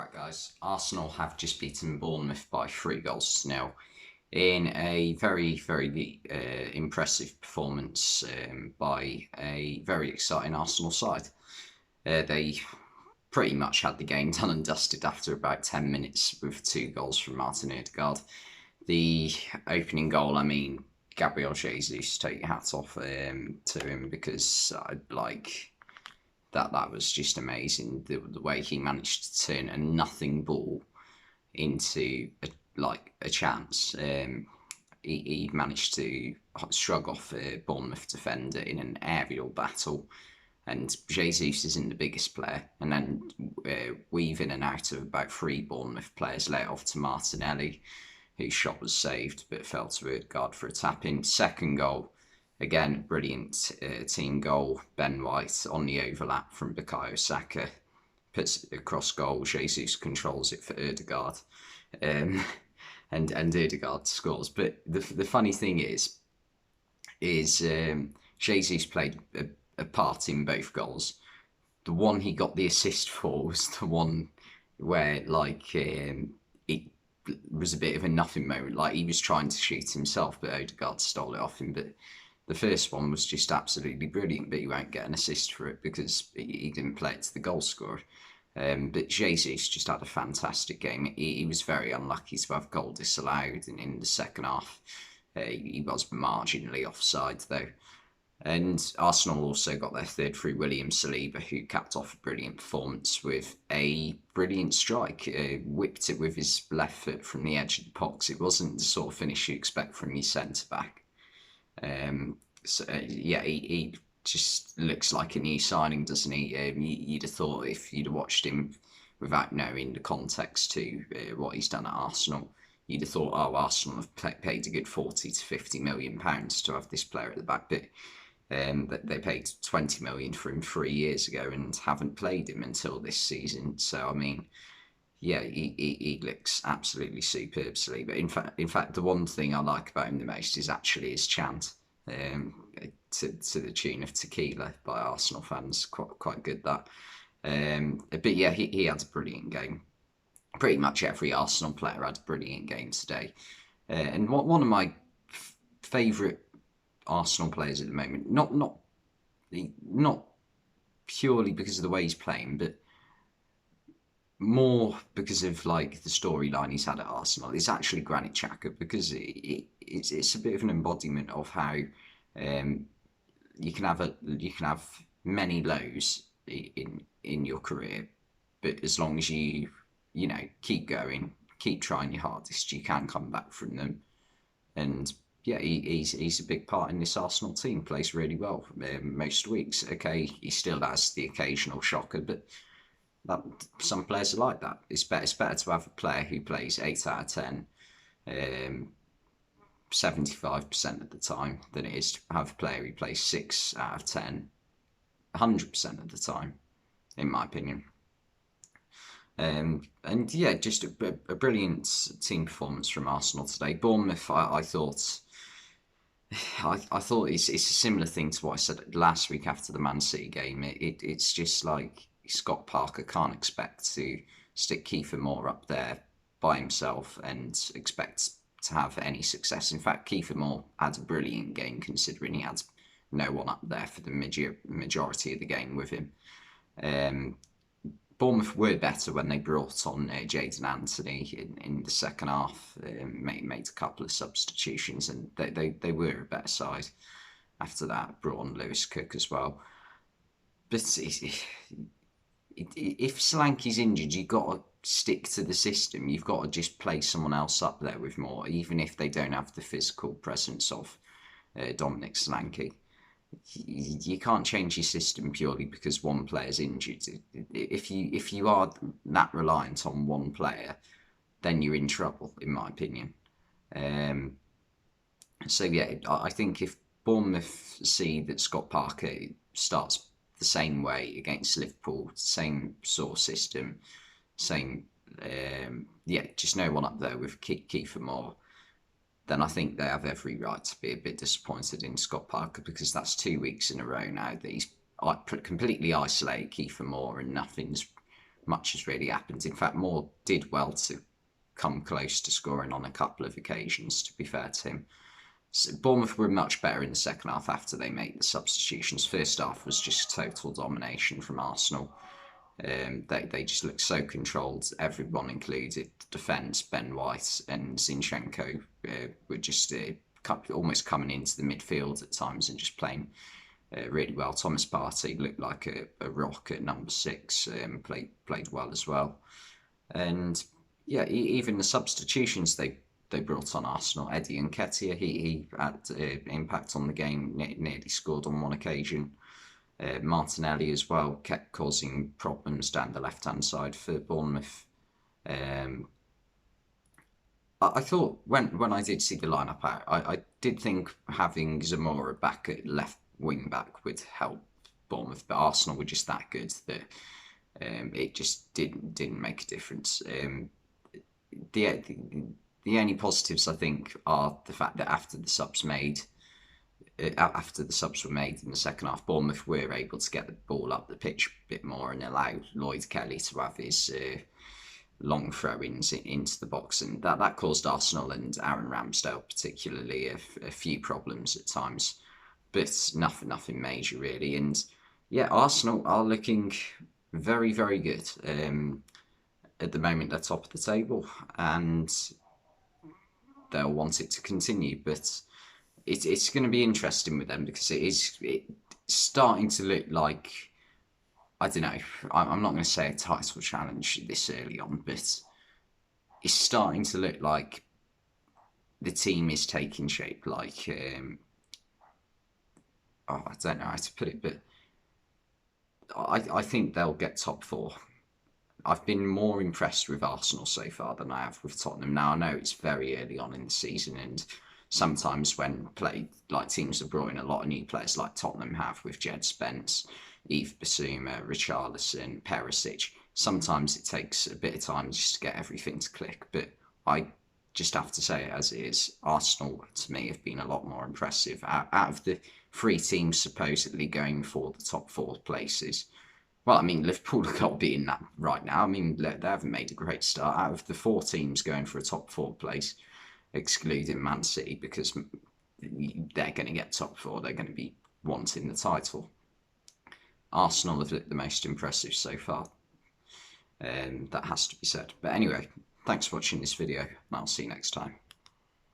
Right, guys. Arsenal have just beaten Bournemouth by 3 goals to 0 in a very impressive performance by a very exciting Arsenal side. They pretty much had the game done and dusted after about 10 minutes with 2 goals from Martin Odegaard. The opening goal, Gabriel Jesus, take your hat off to him because that was just amazing. The way he managed to turn a nothing ball into a chance. He managed to shrug off a Bournemouth defender in an aerial battle, and Jesus isn't the biggest player. And then weave in and out of about 3 Bournemouth players, let off to Martinelli, whose shot was saved but fell to Odegaard for a tap in. Second goal, again, brilliant team goal. Ben White on the overlap from Bukayo Saka puts it across goal. Jesus controls it for Odegaard, and Odegaard scores. But the funny thing is Jesus played a part in both goals. The one he got the assist for was the one where it was a bit of a nothing moment. Like, he was trying to shoot himself, but Odegaard stole it off him. But the first one was just absolutely brilliant, but he won't get an assist for it because he didn't play it to the goal scorer. But Jesus just had a fantastic game. He was very unlucky to have goal disallowed in the second half. He was marginally offside though. And Arsenal also got their third through William Saliba, who capped off a brilliant performance with a brilliant strike. Whipped it with his left foot from the edge of the box. It wasn't the sort of finish you expect from your centre-back. He just looks like a new signing, doesn't he? You'd have thought, if you'd have watched him without knowing the context to what he's done at Arsenal, you'd have thought, oh, Arsenal have paid a good 40 to 50 million pounds to have this player at the back. But they paid 20 million for him 3 years ago and haven't played him until this season. So he looks absolutely superb, But in fact, the one thing I like about him the most is actually his chant, to the tune of Tequila by Arsenal fans. Quite good, that. But yeah, he had a brilliant game. Pretty much every Arsenal player had a brilliant game today. And one of my favourite Arsenal players at the moment, not purely because of the way he's playing, but more because of the storyline he's had at Arsenal, is actually Granit Xhaka, because it's a bit of an embodiment of how you can have many lows in your career, but as long as you keep going, keep trying your hardest, you can come back from them. And yeah, he's a big part in this Arsenal team. Plays really well most weeks. Okay, he still has the occasional shocker, but some players are like that. It's better to have a player who plays 8 out of 10, 75% of the time, than it is to have a player who plays 6 out of 10, 100% of the time, in my opinion. And yeah, just a brilliant team performance from Arsenal today. Bournemouth, I thought it's a similar thing to what I said last week after the Man City game. It's just like Scott Parker can't expect to stick Kiefer Moore up there by himself and expect to have any success. In fact, Kiefer Moore had a brilliant game considering he had no one up there for the majority of the game with him. Bournemouth were better when they brought on Jadon Anthony in the second half. Made a couple of substitutions, and they were a better side after that. Brought on Lewis Cook as well. But if Solanke's injured, you've got to stick to the system. You've got to just play someone else up there with Moore, even if they don't have the physical presence of Dominic Solanke. You can't change your system purely because one player's injured. If you are that reliant on one player, then you're in trouble, in my opinion. So yeah, I think if Bournemouth see that Scott Parker starts the same way against Liverpool, same sort of system, same just no one up there with Kiefer Moore, then I think they have every right to be a bit disappointed in Scott Parker, because that's 2 weeks in a row now that he's completely isolated Kiefer Moore and nothing's much has really happened. In fact, Moore did well to come close to scoring on a couple of occasions, to be fair to him. So Bournemouth were much better in the second half after they made the substitutions. First half was just total domination from Arsenal. They just looked so controlled, everyone included. Defence, Ben White and Zinchenko were just almost coming into the midfield at times and just playing really well. Thomas Partey looked like a rock at number 6, played well as well. And yeah, even the substitutions they brought on Arsenal. Eddie Nketiah, he had impact on the game, nearly scored on one occasion. Martinelli as well kept causing problems down the left-hand side for Bournemouth. Um, I thought when I did see the lineup out, I did think having Zamora back at left wing back would help Bournemouth, but Arsenal were just that good that it just didn't make a difference. The the only positives I think are the fact that after the subs were made in the second half, Bournemouth were able to get the ball up the pitch a bit more and allow Lloyd Kelly to have his long throw-ins into the box, and that caused Arsenal and Aaron Ramsdale particularly a few problems at times, but nothing major really. And yeah, Arsenal are looking very, very good. At the moment, they're top of the table, and they'll want it to continue. But it's going to be interesting with them because it's starting to look like, I don't know, I'm not going to say a title challenge this early on, but it's starting to look like the team is taking shape. Like, I don't know how to put it, but I think they'll get top 4. I've been more impressed with Arsenal so far than I have with Tottenham. Now, I know it's very early on in the season, and sometimes when teams have brought in a lot of new players like Tottenham have with Jed Spence, Yves Bissouma, Richarlison, Perisic, sometimes it takes a bit of time just to get everything to click. But I just have to say it as it is. Arsenal, to me, have been a lot more impressive. Out of the 3 teams supposedly going for the top 4 places, well, I mean, Liverpool have got to be in that right now. I mean, they haven't made a great start. Out of the 4 teams going for a top 4 place, excluding Man City, because they're going to get top 4, they're going to be wanting the title. Arsenal have looked the most impressive so far. That has to be said. But anyway, thanks for watching this video, and I'll see you next time.